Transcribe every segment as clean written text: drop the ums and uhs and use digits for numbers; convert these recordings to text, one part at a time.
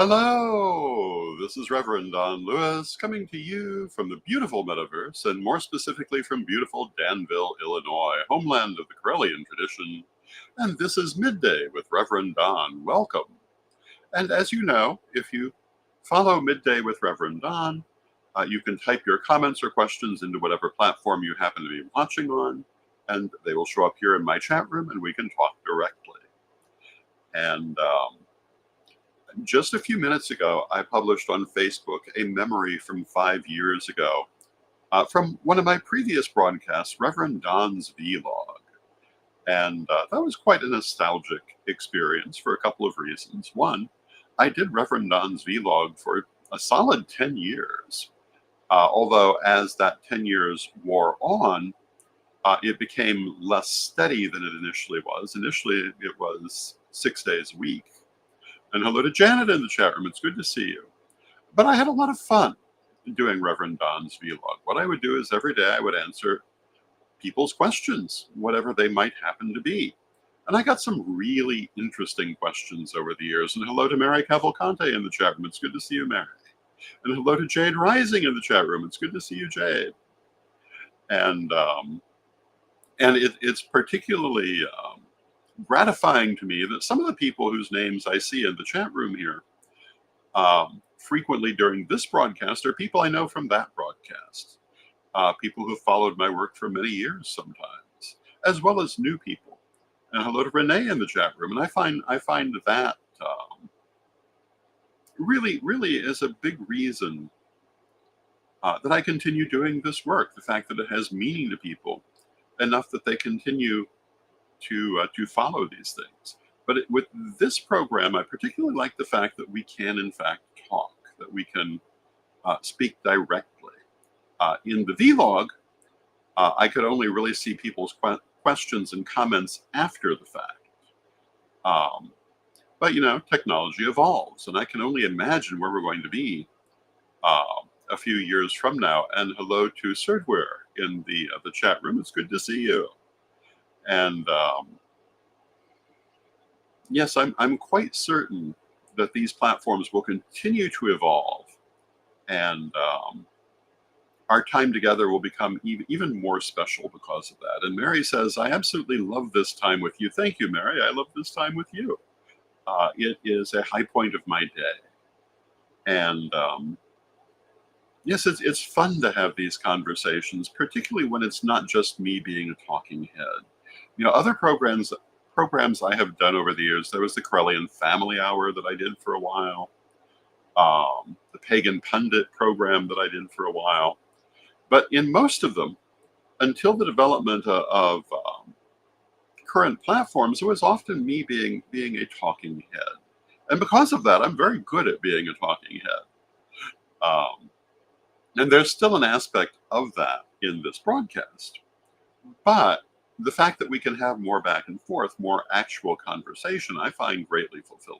Hello, this is Reverend Don Lewis coming to you from the beautiful metaverse, and more specifically from beautiful Danville, Illinois, homeland of the Corellian tradition. And this is Midday with Reverend Don. Welcome. And as you know, if you follow Midday with Reverend Don, you can type your comments or questions into whatever platform you happen to be watching on, and they will show up here in my chat room and we can talk directly. And just a few minutes ago, I published on Facebook a memory from 5 years ago from one of my previous broadcasts, Reverend Don's Vlog. And that was quite a nostalgic experience for a couple of reasons. One, I did Reverend Don's Vlog for a solid 10 years. Although as that 10 years wore on, it became less steady than it initially was. Initially, it was 6 days a week. And hello to Janet in the chat room. It's good to see you. But I had a lot of fun doing Reverend Don's Vlog. What I would do is every day I would answer people's questions, whatever they might happen to be. And I got some really interesting questions over the years. And hello to Mary Cavalcante in the chat room. It's good to see you, Mary. And hello to Jade Rising in the chat room. It's good to see you, Jade. And it's particularly gratifying to me that some of the people whose names I see in the chat room here frequently during this broadcast are people I know from that broadcast. People who have followed my work for many years sometimes, as well as new people. And hello to Renee in the chat room. And I find that really is a big reason that I continue doing this work. The fact that it has meaning to people enough that they continue to follow these things. But with this program, I particularly like the fact that we can, in fact, talk, that we can speak directly. In the vlog, I could only really see people's questions and comments after the fact. But, you know, technology evolves, and I can only imagine where we're going to be a few years from now. And hello to Serdware in the chat room. It's good to see you. And yes, I'm quite certain that these platforms will continue to evolve, and our time together will become even more special because of that. And Mary says, I absolutely love this time with you. Thank you, Mary. I love this time with you. It is a high point of my day. And yes, it's fun to have these conversations, particularly when it's not just me being a talking head. You know, other programs I have done over the years, there was the Corellian Family Hour that I did for a while, the Pagan Pundit program that I did for a while. But in most of them, until the development of current platforms, it was often me being a talking head. And because of that, I'm very good at being a talking head. And there's still an aspect of that in this broadcast. But the fact that we can have more back and forth, more actual conversation, I find greatly fulfilling.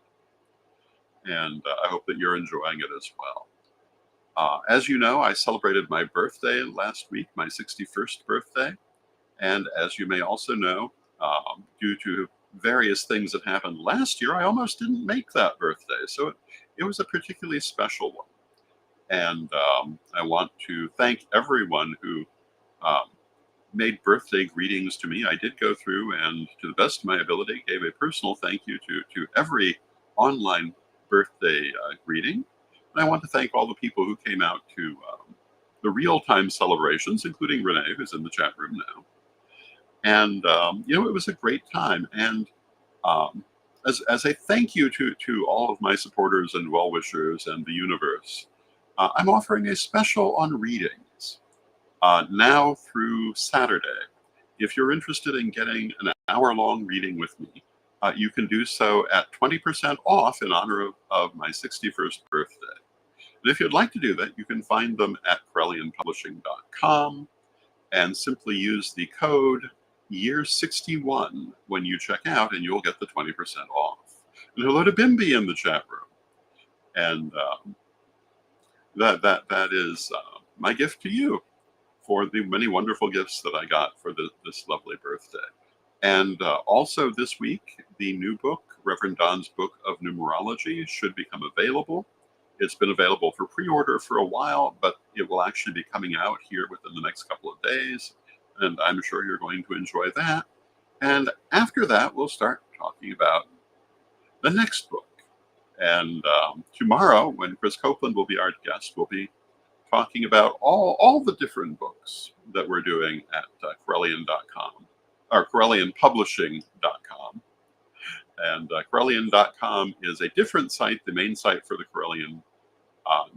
And I hope that you're enjoying it as well. As you know, I celebrated my birthday last week, my 61st birthday. And as you may also know, due to various things that happened last year, I almost didn't make that birthday. So it was a particularly special one. And I want to thank everyone who made birthday greetings to me. I did go through and, to the best of my ability, gave a personal thank you to every online birthday greeting. And I want to thank all the people who came out to the real-time celebrations, including Renee, who's in the chat room now. And, you know, it was a great time. And as a thank you to all of my supporters and well-wishers and the universe, I'm offering a special on readings now through Saturday. If you're interested in getting an hour-long reading with me, you can do so at 20% off in honor of my 61st birthday. And if you'd like to do that, you can find them at CorellianPublishing.com and simply use the code year61 when you check out, and you'll get the 20% off. And hello to Bimby in the chat room. And that is my gift to you for the many wonderful gifts that I got for this lovely birthday. And also this week, the new book, Reverend Don's book of numerology should become available. It's been available for pre-order for a while, but it will actually be coming out here within the next couple of days, and I'm sure you're going to enjoy that. And after that, we'll start talking about the next book. And tomorrow, when Chris Copeland will be our guest, we'll be talking about all the different books that we're doing at Corellian.com, or CorellianPublishing.com. And Corellian.com is a different site, the main site for the Corellian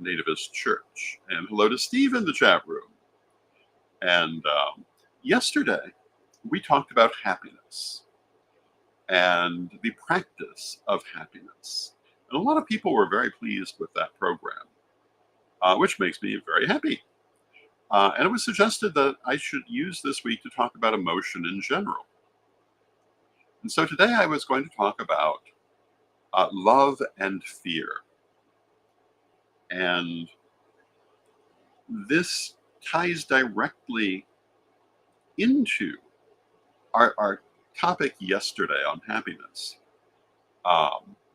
Nativist Church. And hello to Steve in the chat room. And yesterday, we talked about happiness and the practice of happiness. And a lot of people were very pleased with that program, which makes me very happy. And it was suggested that I should use this week to talk about emotion in general. And so today I was going to talk about love and fear. And this ties directly into our topic yesterday on happiness.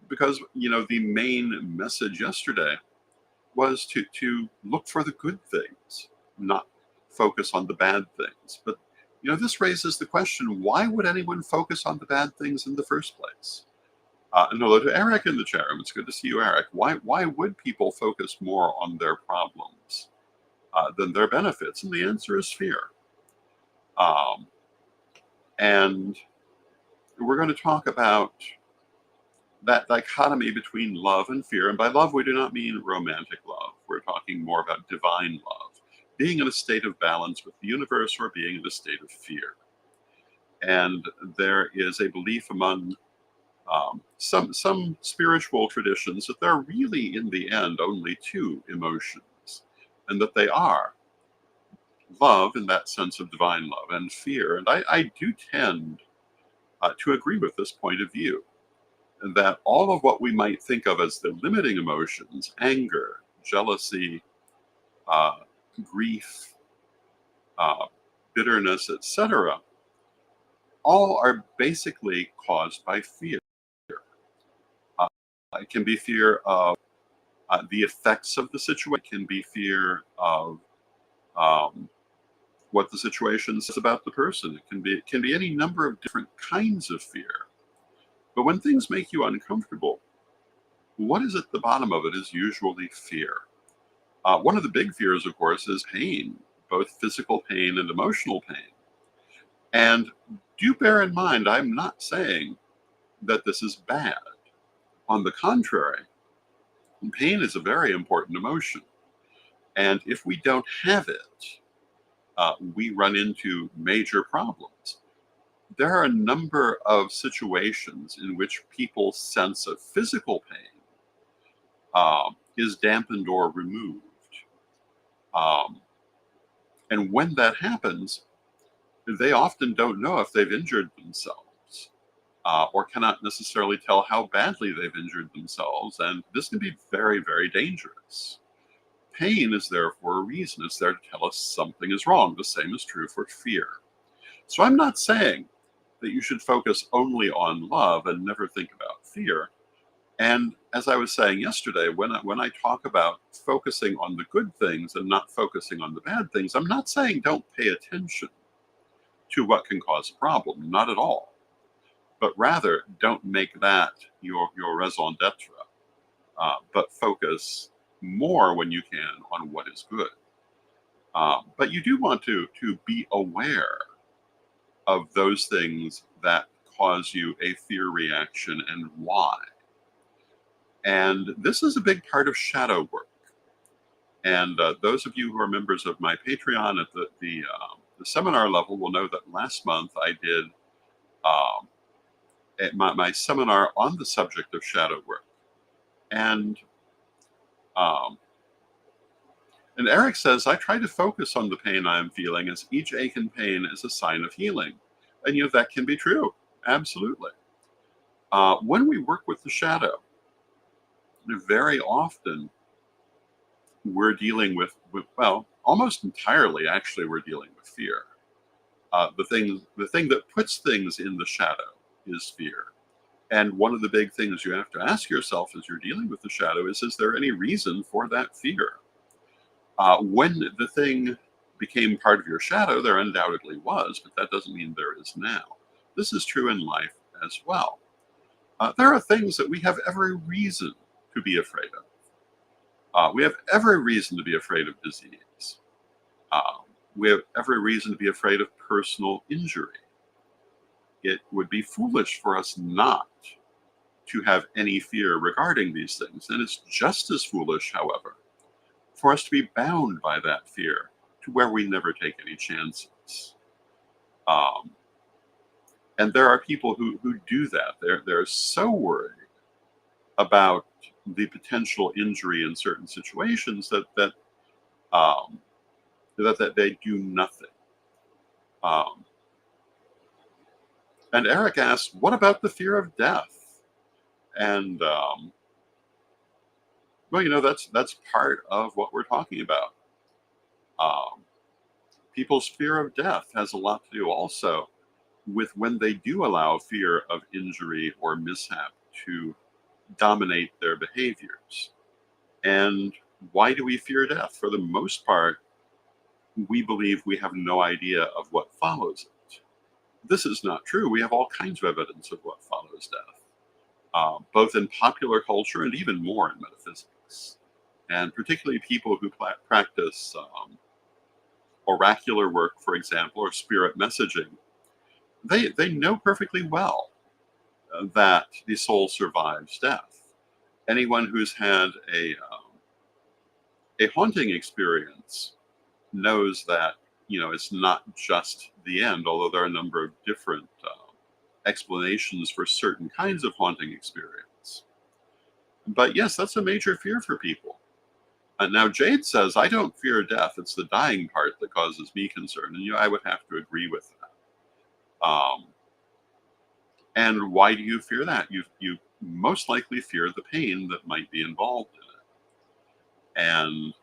Because, the main message yesterday was to look for the good things, not focus on the bad things. But, this raises the question, why would anyone focus on the bad things in the first place? And hello to Eric in the chat room. It's good to see you, Eric. Why would people focus more on their problems than their benefits? And the answer is fear. And we're going to talk about that dichotomy between love and fear. And by love, we do not mean romantic love. We're talking more about divine love, being in a state of balance with the universe or being in a state of fear. And there is a belief among some spiritual traditions that there are really, in the end, only two emotions, and that they are love in that sense of divine love and fear. And I do tend to agree with this point of view, that all of what we might think of as the limiting emotions, anger, jealousy, grief, bitterness, etc., all are basically caused by fear. It can be fear of the effects of the situation. It can be fear of what the situation says about the person. It can be any number of different kinds of fear. But when things make you uncomfortable, what is at the bottom of it is usually fear. One of the big fears, of course, is pain, both physical pain and emotional pain. And do bear in mind, I'm not saying that this is bad. On the contrary, pain is a very important emotion. And if we don't have it, we run into major problems. There are a number of situations in which people's sense of physical pain is dampened or removed. And when that happens, they often don't know if they've injured themselves. Or cannot necessarily tell how badly they've injured themselves, and this can be very, very dangerous. Pain is there for a reason. It's there to tell us something is wrong. The same is true for fear. So I'm not saying that you should focus only on love and never think about fear. And as I was saying yesterday, when I talk about focusing on the good things and not focusing on the bad things, I'm not saying don't pay attention to what can cause a problem, not at all. But rather, don't make that your raison d'etre, but focus more when you can on what is good. But you do want to be aware of those things that cause you a fear reaction and why. And this is a big part of shadow work. And those of you who are members of my Patreon at the seminar level will know that last month I did my seminar on the subject of shadow work. And Eric says, I try to focus on the pain I'm feeling, as each ache and pain is a sign of healing. And that can be true. Absolutely. When we work with the shadow, very often we're dealing with, well, almost entirely, actually, we're dealing with fear. The thing that puts things in the shadow is fear. And one of the big things you have to ask yourself as you're dealing with the shadow is there any reason for that fear? When the thing became part of your shadow, there undoubtedly was, but that doesn't mean there is now. This is true in life as well. There are things that we have every reason to be afraid of. We have every reason to be afraid of disease. Um, we have every reason to be afraid of personal injury. It would be foolish for us not to have any fear regarding these things. And it's just as foolish, however, for us to be bound by that fear to where we never take any chances. Um, and there are people who do that. They're so worried about the potential injury in certain situations um, that they do nothing. Um, and Eric asked, "What about the fear of death?" And well, that's part of what we're talking about. Um, People's fear of death has a lot to do also with when they do allow fear of injury or mishap to dominate their behaviors. And why do we fear death? For the most part, we believe we have no idea of what follows it. This is not true. We have all kinds of evidence of what follows death, both in popular culture and even more in metaphysics. And particularly people who practice oracular work, for example, or spirit messaging, they know perfectly well that the soul survives death. Anyone who's had a haunting experience knows that it's not just the end, although there are a number of different explanations for certain kinds of haunting experience. But yes, that's a major fear for people. Now Jade says, I don't fear death, it's the dying part that causes me concern. And I would have to agree with that. And why do you fear that? You most likely fear the pain that might be involved in it. And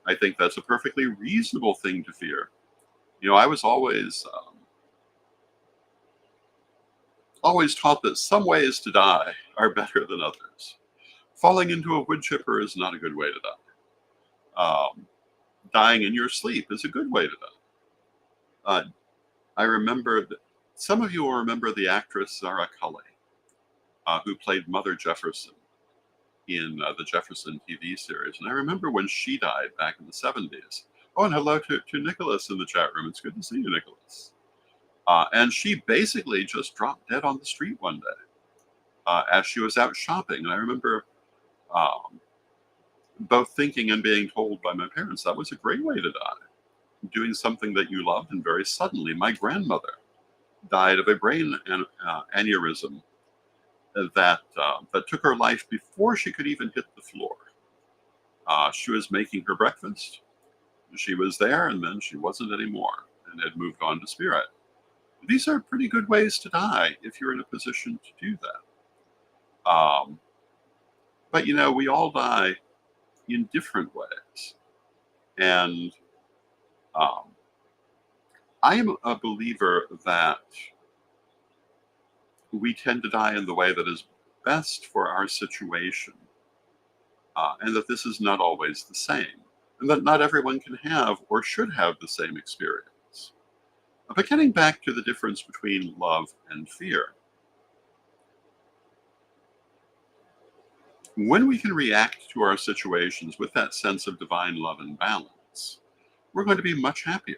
I think that's a perfectly reasonable thing to fear. I was always taught that some ways to die are better than others. Falling into a wood chipper is not a good way to die. Dying in your sleep is a good way to die. I remember that some of you will remember the actress Zara Cully, who played Mother Jefferson in the Jefferson TV series. And I remember when she died back in the 70s. Oh, and hello to Nicholas in the chat room. It's good to see you, Nicholas. And she basically just dropped dead on the street one day as she was out shopping. And I remember both thinking and being told by my parents that was a great way to die, doing something that you loved and very suddenly. My grandmother died of a brain aneurysm that took her life before she could even hit the floor. She was making her breakfast. She was there, and then she wasn't anymore and had moved on to spirit. These are pretty good ways to die if you're in a position to do that. But we all die in different ways. And I am a believer that we tend to die in the way that is best for our situation, and that this is not always the same, and that not everyone can have or should have the same experience. But getting back to the difference between love and fear, when we can react to our situations with that sense of divine love and balance, we're going to be much happier.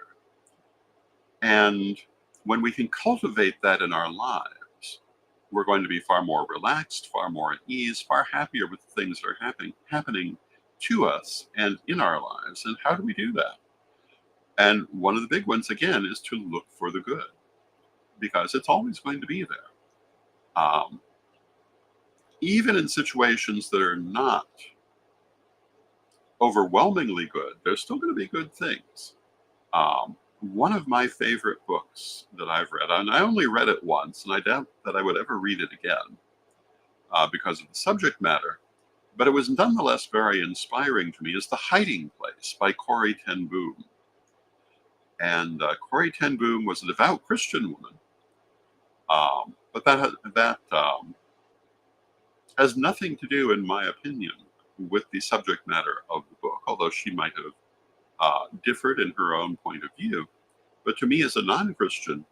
And when we can cultivate that in our lives, we're going to be far more relaxed, far more at ease, far happier with the things that are happening to us and in our lives. And how do we do that? And one of the big ones, again, is to look for the good, because it's always going to be there. Even in situations that are not overwhelmingly good, there's still going to be good things. One of my favorite books that I've read, and I only read it once, and I doubt that I would ever read it again because of the subject matter, but it was nonetheless very inspiring to me, is The Hiding Place by Corrie ten Boom. And Corrie ten Boom was a devout Christian woman, but that has nothing to do, in my opinion, with the subject matter of the book, although she might have differed in her own point of view. But to me, as a non Christian,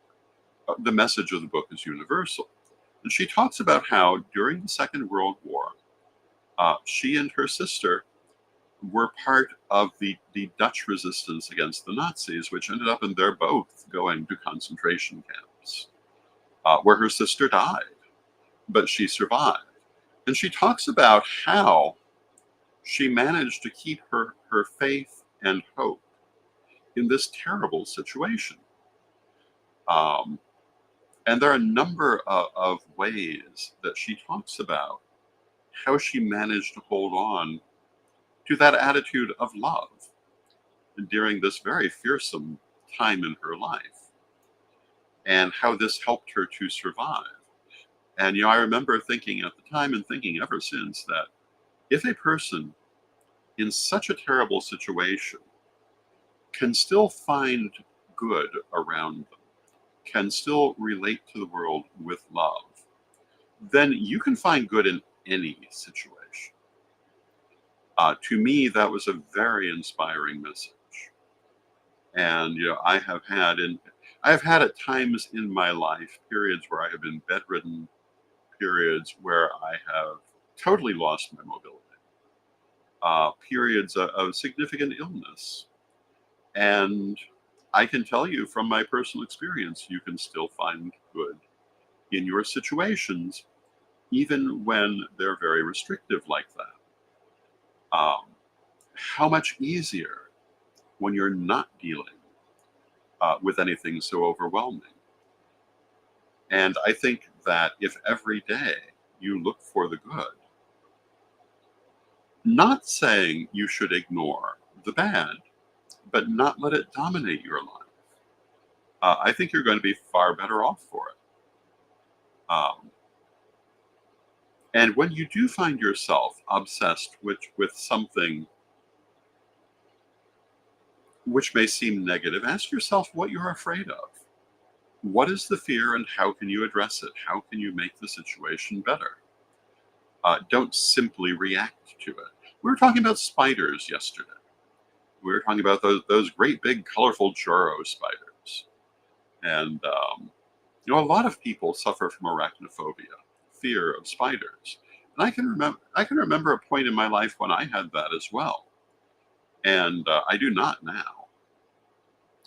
the message of the book is universal. And she talks about how during the Second World War, she and her sister were part of the Dutch resistance against the Nazis, which ended up in their both going to concentration camps, where her sister died, but she survived. And she talks about how she managed to keep her faith and hope in this terrible situation. Um, and there are a number of ways that she talks about how she managed to hold on to that attitude of love during this very fearsome time in her life, and how this helped her to survive. And I remember thinking at the time, and thinking ever since, that if a person in such a terrible situation can still find good around them, can still relate to the world with love, then you can find good in any situation. To me, that was a very inspiring message. And I have had at times in my life periods where I have been bedridden, periods where I have totally lost my mobility, periods of significant illness. And I can tell you from my personal experience, you can still find good in your situations, even when they're very restrictive like that. How much easier when you're not dealing with anything so overwhelming. And I think that if every day you look for the good, not saying you should ignore the bad, but not let it dominate your life, I think you're going to be far better off for it. Um, and when you do find yourself obsessed with something which may seem negative, ask yourself what you're afraid of. What is the fear and how can you address it? How can you make the situation better? Don't simply react to it. We were talking about spiders yesterday. We were talking about those great big colorful Joro spiders. And, a lot of people suffer from arachnophobia, fear of spiders. And I can remember a point in my life when I had that as well. And I do not now.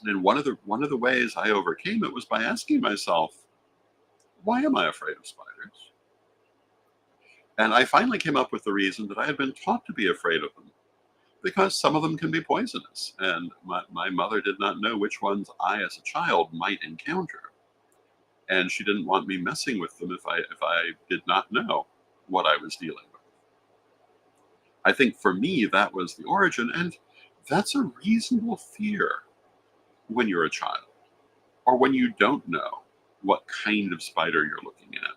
And one of the ways I overcame it was by asking myself, why am I afraid of spiders? And I finally came up with the reason that I had been taught to be afraid of them, because some of them can be poisonous. And my mother did not know which ones I, as a child, might encounter. And she didn't want me messing with them if I did not know what I was dealing with. I think for me, that was the origin. And that's a reasonable fear when you're a child, or when you don't know what kind of spider you're looking at,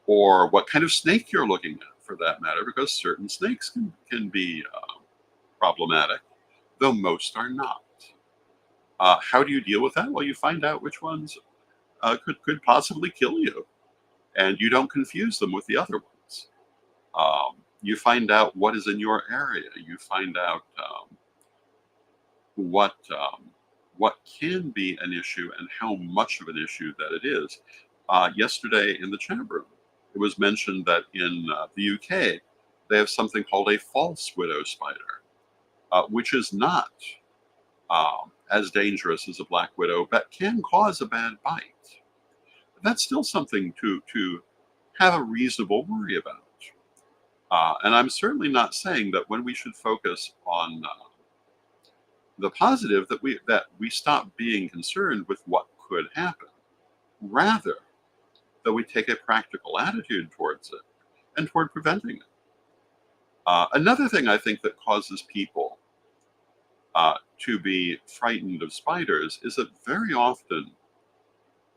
or what kind of snake you're looking at, for that matter, because certain snakes can be problematic, though most are not. How do you deal with that? Well, you find out which ones could possibly kill you, and you don't confuse them with the other ones. You find out what is in your area. You find out what can be an issue and how much of an issue that it is. Yesterday in the chat room, it was mentioned that in the UK, they have something called a false widow spider, which is not as dangerous as a black widow, but can cause a bad bite. That's still something to have a reasonable worry about. And I'm certainly not saying that when we should focus on the positive, that we stop being concerned with what could happen. Rather, that we take a practical attitude towards it and toward preventing it. Another thing I think that causes people to be frightened of spiders is that very often,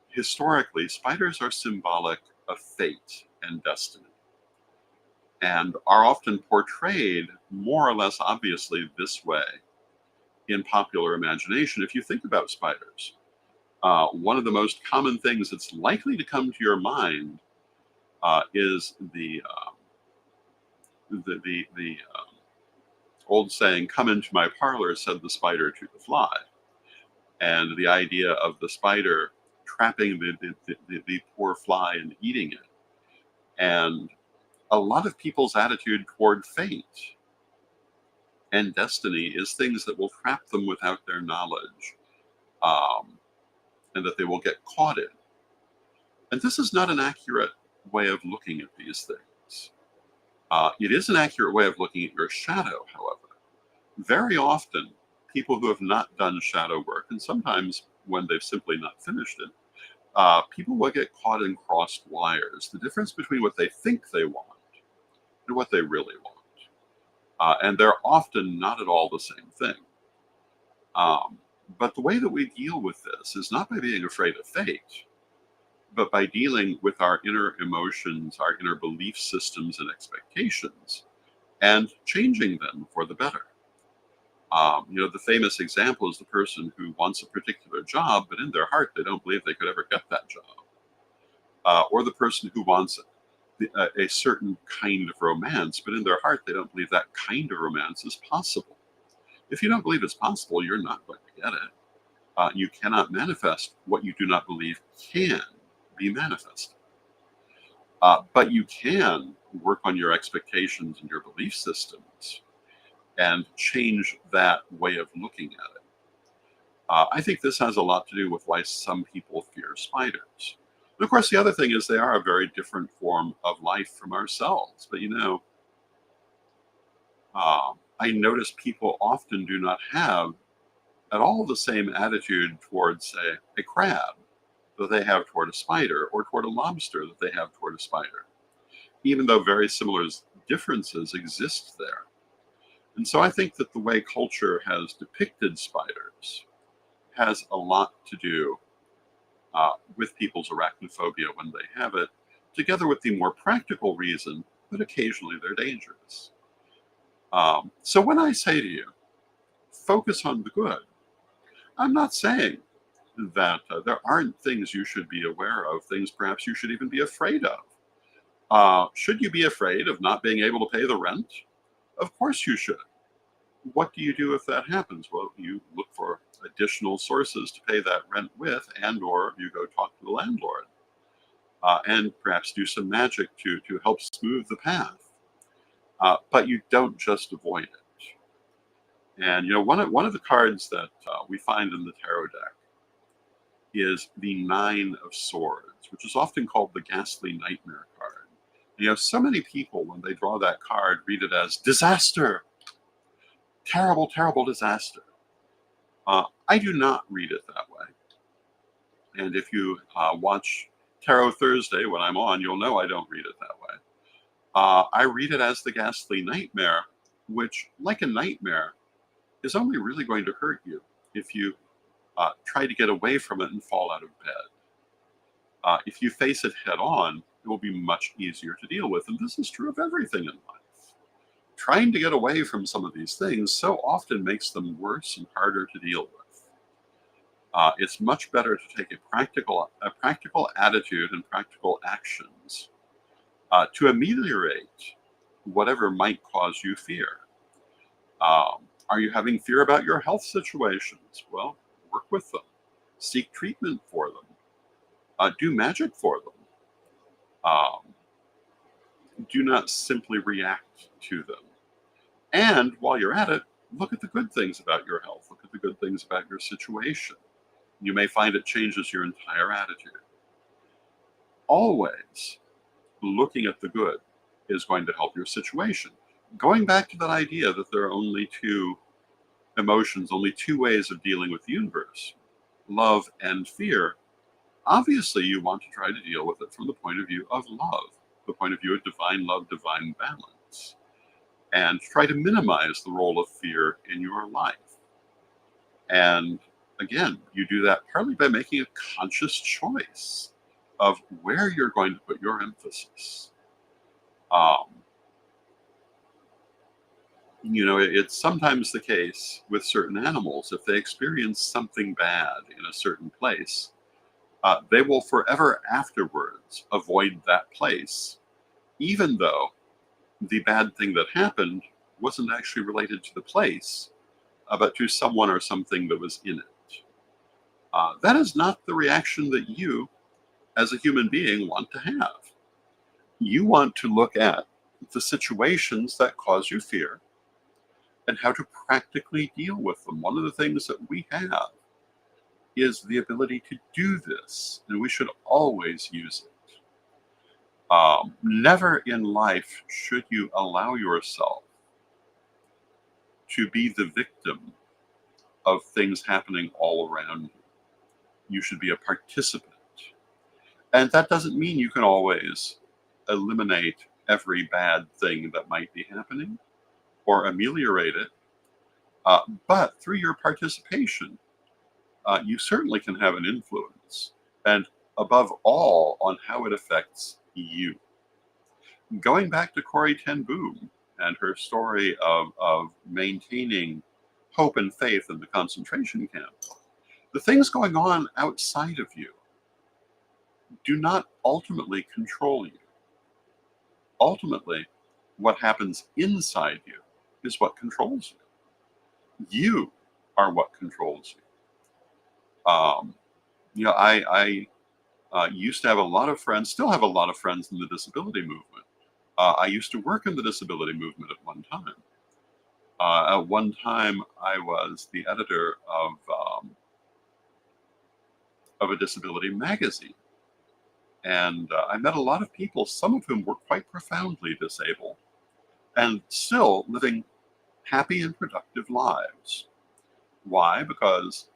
historically, spiders are symbolic of fate and destiny, and are often portrayed more or less obviously this way in popular imagination. If you think about spiders, one of the most common things that's likely to come to your mind is the old saying, "Come into my parlor," said the spider to the fly. And the idea of the spider trapping the poor fly and eating it. And a lot of people's attitude toward fate and destiny is things that will trap them without their knowledge, um, and that they will get caught in. And this is not an accurate way of looking at these things. It is an accurate way of looking at your shadow, however. Very often, people who have not done shadow work, and sometimes when they've simply not finished it, people will get caught in crossed wires. The difference between what they think they want and what they really want. And they're often not at all the same thing. But the way that we deal with this is not by being afraid of fate, but by dealing with our inner emotions, our inner belief systems and expectations, and changing them for the better. The famous example is the person who wants a particular job, but in their heart they don't believe they could ever get that job. Or the person who wants a certain kind of romance, but in their heart they don't believe that kind of romance is possible. If you don't believe it's possible, you're not going to get it. You cannot manifest what you do not believe can be manifested. But you can work on your expectations and your belief systems and change that way of looking at it. I think this has a lot to do with why some people fear spiders. And of course, the other thing is they are a very different form of life from ourselves. But I notice people often do not have at all the same attitude towards, say, a crab that they have toward a spider, or toward a lobster that they have toward a spider, even though very similar differences exist there. And so I think that the way culture has depicted spiders has a lot to do with people's arachnophobia when they have it, together with the more practical reason that occasionally they're dangerous. So when I say to you, focus on the good, I'm not saying that there aren't things you should be aware of, things perhaps you should even be afraid of. Should you be afraid of not being able to pay the rent? Of course you should. What do you do if that happens? Well, you look for additional sources to pay that rent with, and or you go talk to the landlord, and perhaps do some magic to help smooth the path. But you don't just avoid it. And one of the cards that we find in the tarot deck is the Nine of Swords, which is often called the Ghastly Nightmare card. So many people, when they draw that card, read it as disaster, terrible, terrible disaster. I do not read it that way. And if you watch Tarot Thursday when I'm on, you'll know I don't read it that way. I read it as the Ghastly Nightmare, which, like a nightmare, is only really going to hurt you if you try to get away from it and fall out of bed. If you face it head on, it will be much easier to deal with. And this is true of everything in life. Trying to get away from some of these things so often makes them worse and harder to deal with. It's much better to take a practical attitude and practical actions to ameliorate whatever might cause you fear. Are you having fear about your health situations? Well, work with them. Seek treatment for them. Do magic for them. Do not simply react to them. And while you're at it, look at the good things about your health. Look at the good things about your situation. You may find it changes your entire attitude. Always looking at the good is going to help your situation. Going back to that idea that there are only two emotions, only two ways of dealing with the universe, love and fear. Obviously, you want to try to deal with it from the point of view of love, the point of view of divine love, divine balance, and try to minimize the role of fear in your life. And again, you do that partly by making a conscious choice of where you're going to put your emphasis. It's sometimes the case with certain animals, if they experience something bad in a certain place, they will forever afterwards avoid that place, even though the bad thing that happened wasn't actually related to the place, but to someone or something that was in it. That is not the reaction that you, as a human being, want to have. You want to look at the situations that cause you fear and how to practically deal with them. One of the things that we have is the ability to do this, and we should always use it. Never in life should you allow yourself to be the victim of things happening all around you. You should be a participant. And that doesn't mean you can always eliminate every bad thing that might be happening or ameliorate it. But through your participation, you certainly can have an influence. And above all, on how it affects you. Going back to Corrie ten Boom and her story of maintaining hope and faith in the concentration camp, the things going on outside of you do not ultimately control you. Ultimately, what happens inside you is what controls you. You are what controls you. I used to have a lot of friends, still have a lot of friends in the disability movement. I used to work in the disability movement at one time. At one time, I was the editor of a disability magazine. And I met a lot of people, some of whom were quite profoundly disabled, and still living happy and productive lives. Why? Because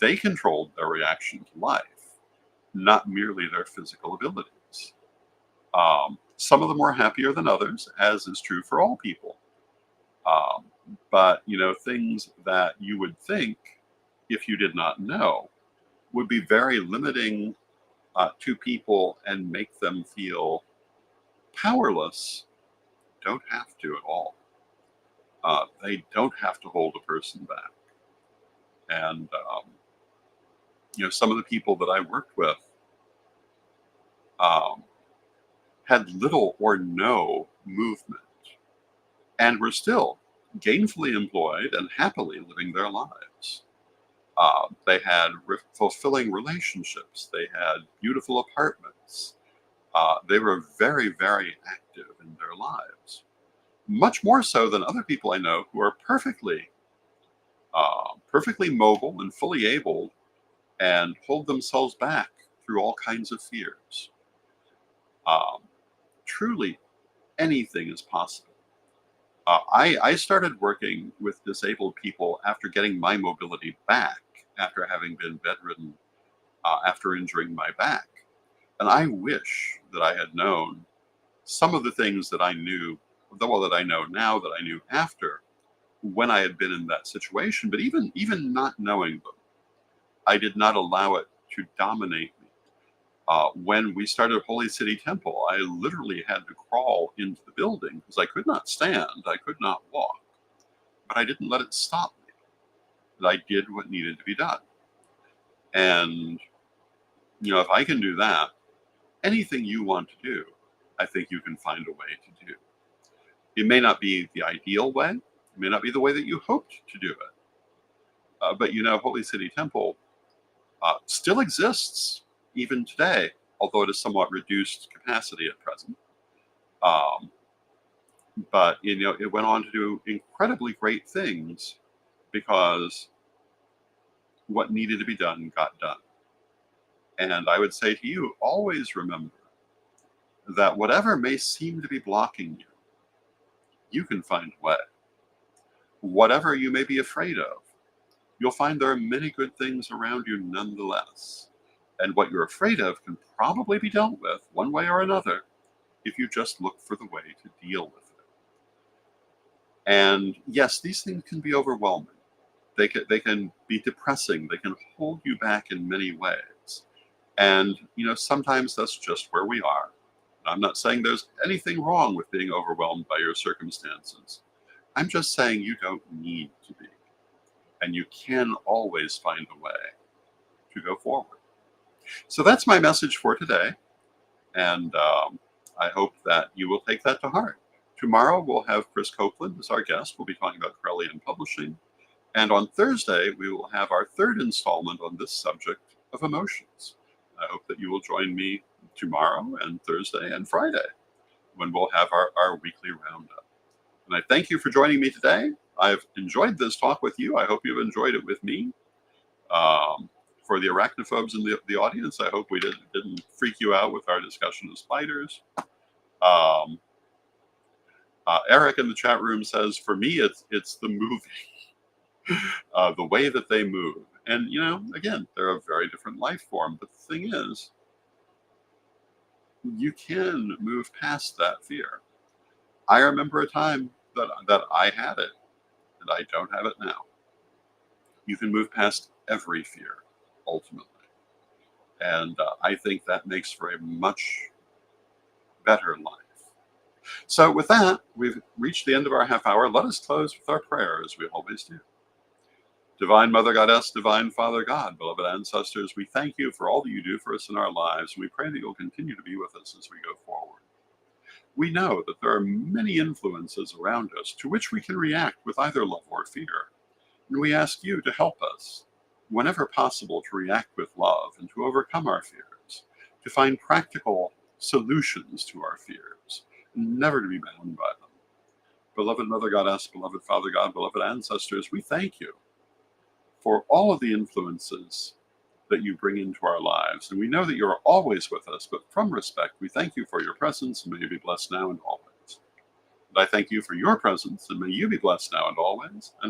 they controlled their reaction to life, not merely their physical abilities. Some of them were happier than others, as is true for all people. But, things that you would think, if you did not know, would be very limiting to people and make them feel powerless, don't have to at all. They don't have to hold a person back. And, some of the people that I worked with had little or no movement and were still gainfully employed and happily living their lives. They had fulfilling relationships. They had beautiful apartments. They were very, very active in their lives, much more so than other people I know who are perfectly mobile and fully able and hold themselves back through all kinds of fears. Truly, anything is possible. I started working with disabled people after getting my mobility back, after having been bedridden, after injuring my back. And I wish that I had known some of the things that I knew, that I know now, that I knew after, when I had been in that situation. But even not knowing them, I did not allow it to dominate me. When we started Holy City Temple, I literally had to crawl into the building because I could not stand, I could not walk. But I didn't let it stop me. That I did what needed to be done. And, if I can do that, anything you want to do, I think you can find a way to do. It may not be the ideal way. It may not be the way that you hoped to do it. But, Holy City Temple still exists even today, although it is somewhat reduced capacity at present. But it went on to do incredibly great things because what needed to be done got done. And I would say to you, always remember that whatever may seem to be blocking you, you can find a way. Whatever you may be afraid of, you'll find there are many good things around you nonetheless. And what you're afraid of can probably be dealt with one way or another if you just look for the way to deal with it. And yes, these things can be overwhelming. They can be depressing. They can hold you back in many ways. And, sometimes that's just where we are. I'm not saying there's anything wrong with being overwhelmed by your circumstances. I'm just saying you don't need to be. And you can always find a way to go forward. So that's my message for today. And I hope that you will take that to heart. Tomorrow we'll have Chris Copeland as our guest. We'll be talking about Corellian publishing. And on Thursday, we will have our third installment on this subject of emotions. I hope that you will join me tomorrow and Thursday and Friday when we'll have our weekly roundup. And I thank you for joining me today. I've enjoyed this talk with you. I hope you've enjoyed it with me. For the arachnophobes in the audience, I hope we didn't freak you out with our discussion of spiders. Eric in the chat room says, for me, it's the moving, the way that they move. And, you know, again, they're a very different life form. But the thing is, you can move past that fear. I remember a time that I had it, and I don't have it now. You can move past every fear, ultimately. And I think that makes for a much better life. So with that, we've reached the end of our half hour. Let us close with our prayer, as we always do. Divine Mother Goddess, Divine Father God, beloved ancestors, we thank you for all that you do for us in our lives, and we pray that you'll continue to be with us as we go forward. We know that there are many influences around us to which we can react with either love or fear. And we ask you to help us, whenever possible, to react with love and to overcome our fears, to find practical solutions to our fears, and never to be bound by them. Beloved Mother Goddess, beloved Father God, beloved ancestors, we thank you for all of the influences that you bring into our lives. And we know that you're always with us, but from respect, we thank you for your presence, and may you be blessed now and always. And I thank you for your presence, and may you be blessed now and always. And